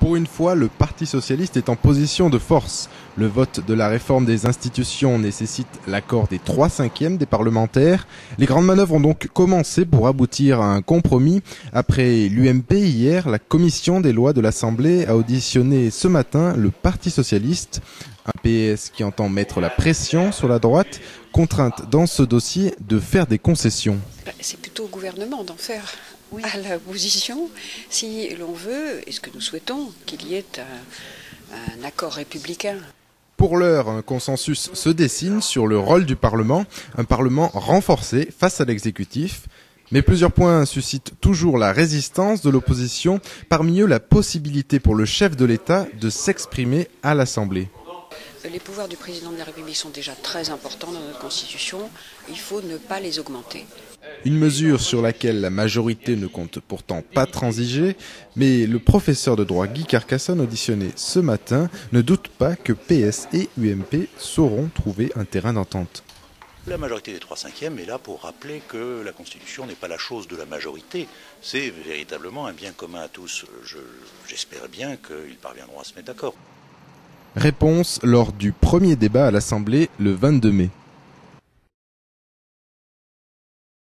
Pour une fois, le Parti socialiste est en position de force. Le vote de la réforme des institutions nécessite l'accord des 3/5 des parlementaires. Les grandes manœuvres ont donc commencé pour aboutir à un compromis. Après l'UMP hier, la commission des lois de l'Assemblée a auditionné ce matin le Parti socialiste. Un PS qui entend mettre la pression sur la droite, contrainte dans ce dossier de faire des concessions. C'est plutôt au gouvernement d'en faire. À l'opposition, si l'on veut, et ce que nous souhaitons, qu'il y ait un accord républicain. Pour l'heure, un consensus se dessine sur le rôle du Parlement, un Parlement renforcé face à l'exécutif. Mais plusieurs points suscitent toujours la résistance de l'opposition, parmi eux la possibilité pour le chef de l'État de s'exprimer à l'Assemblée. Les pouvoirs du président de la République sont déjà très importants dans notre Constitution, il faut ne pas les augmenter. Une mesure sur laquelle la majorité ne compte pourtant pas transiger, mais le professeur de droit Guy Carcassonne, auditionné ce matin, ne doute pas que PS et UMP sauront trouver un terrain d'entente. La majorité des 3/5 est là pour rappeler que la Constitution n'est pas la chose de la majorité, c'est véritablement un bien commun à tous. J'espère bien qu'ils parviendront à se mettre d'accord. Réponse lors du premier débat à l'Assemblée le 22 mai.